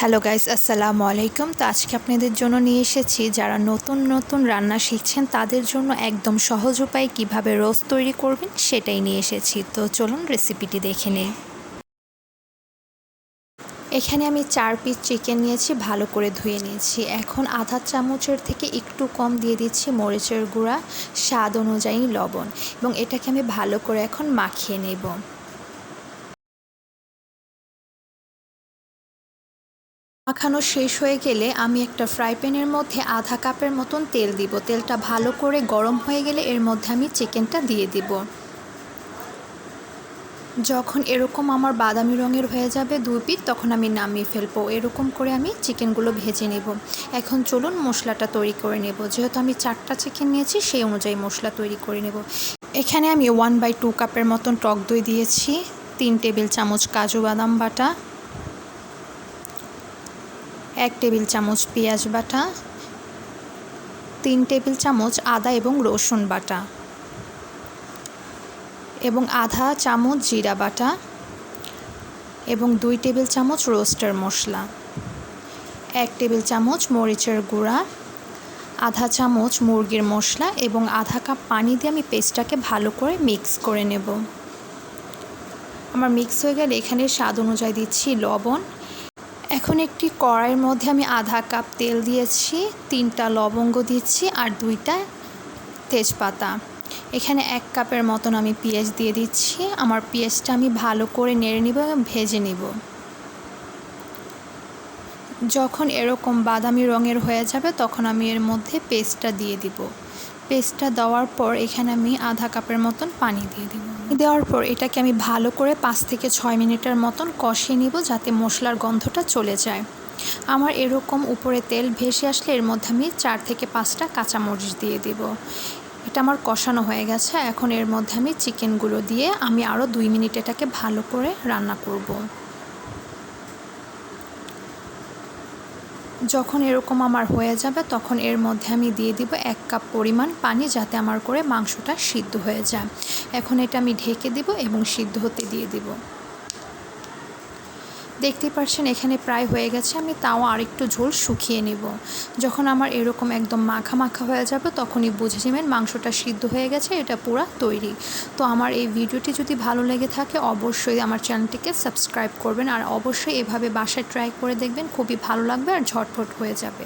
Hello guys, আসসালামু আলাইকুম। তো আজকে আপনাদের জন্য নিয়ে এসেছি যারা নতুন নতুন রান্না শিখছেন তাদের জন্য একদম সহজ উপায়ে কীভাবে রোস্ট তৈরি করবেন সেটাই নিয়ে এসেছি। তো চলুন রেসিপিটি দেখে নেই। এখানে আমি 4 পিস চিকেন নিয়েছি, ভালো করে ধুয়ে নিয়েছি। এখন আধা চামচের থেকে একটু কম দিয়ে দিচ্ছি মরিচের গুঁড়া, স্বাদ অনুযায়ী লবণ, এবং এটাকে আমি ভালো করে এখন মাখিয়ে নেব। মাখানো শেষ হয়ে গেলে আমি একটা ফ্রাই প্যানের মধ্যে আধা কাপের মতন তেল দিব। তেলটা ভালো করে গরম হয়ে গেলে এর মধ্যে আমি চিকেনটা দিয়ে দিব। যখন এরকম আমার বাদামি রঙের হয়ে যাবে 2 পিস, তখন আমি নামিয়ে ফেলবো। এরকম করে আমি চিকেনগুলো ভেজে নেব। এখন চলুন মশলাটা তৈরি করে নেব। যেহেতু আমি 4টা চিকেন নিয়েছি সেই অনুযায়ী মশলা তৈরি করে নেব। এখানে আমি 1/2 কাপের মতন টক দই দিয়েছি, 3 টেবিল চামচ কাজু বাদাম বাটা, 1 টেবিল চামচ পেঁয়াজ বাটা, 3 টেবিল চামচ আদা এবং রসুন বাটা, এবং আধা চামচ জিরা বাটা, এবং 2 টেবিল চামচ রোস্টার মশলা, 1 টেবিল চামচ মরিচের গুঁড়া, আধা চামচ মুরগির মশলা, এবং আধা কাপ পানি দিয়ে আমি পেস্টটাকে ভালো করে মিক্স করে নেব। আমার মিক্স হয়ে গেলে এখানে স্বাদ অনুযায়ী দিচ্ছি লবণ। এখন একটি কড়াইয়ের মধ্যে আমি আধা কাপ তেল দিয়েছি, 3টা লবঙ্গ দিচ্ছি আর 2টা তেজপাতা। এখানে 1 কাপের মতন আমি পেঁয়াজ দিয়ে দিচ্ছি। আমার পেঁয়াজটা আমি ভালো করে নেড়ে নিব এবং ভেজে নিব। যখন এরকম বাদামি রঙের হয়ে যাবে তখন আমি এর মধ্যে পেস্টটা দিয়ে দিব। পেস্টটা দেওয়ার পর এখানে আমি আধা কাপের মতন পানি দিয়ে দিব। দেওয়ার পর এটাকে আমি ভালো করে 5 থেকে 6 মিনিটের মতন কষিয়ে নিব, যাতে মশলার গন্ধটা চলে যায়। আমার এরকম উপরে তেল ভেসে আসলে এর মধ্যে আমি 4 থেকে 5টা কাঁচামরিচ দিয়ে দিব। এটা আমার কষানো হয়ে গেছে। এখন এর মধ্যে আমি চিকেনগুলো দিয়ে আমি আরও 2 মিনিট এটাকে ভালো করে রান্না করব। যখন এরকম আমার হয়ে যাবে তখন এর মধ্যে আমি দিয়ে দিব 1 কাপ পরিমাণ পানি, যাতে আমার করে মাংসটা সিদ্ধ হয়ে যায়। এখন এটা আমি ঢেকে দিব এবং সিদ্ধ হতে দিয়ে দিব। দেখতে পাচ্ছেন এখানে প্রায় হয়ে গেছে। আমি তাও আরেকটু ঝোল শুকিয়ে নেব। যখন আমার এরকম একদম মাখা মাখা হয়ে যাবে তখনই বুঝে নেবেন মাংসটা সিদ্ধ হয়ে গেছে, এটা পুরো তৈরি। তো আমার এই ভিডিওটি যদি ভালো লেগে থাকে অবশ্যই আমার চ্যানেলটিকে সাবস্ক্রাইব করবেন, আর অবশ্যই এভাবে বাসায় ট্রাই করে দেখবেন, খুবই ভালো লাগবে আর ঝটফট হয়ে যাবে।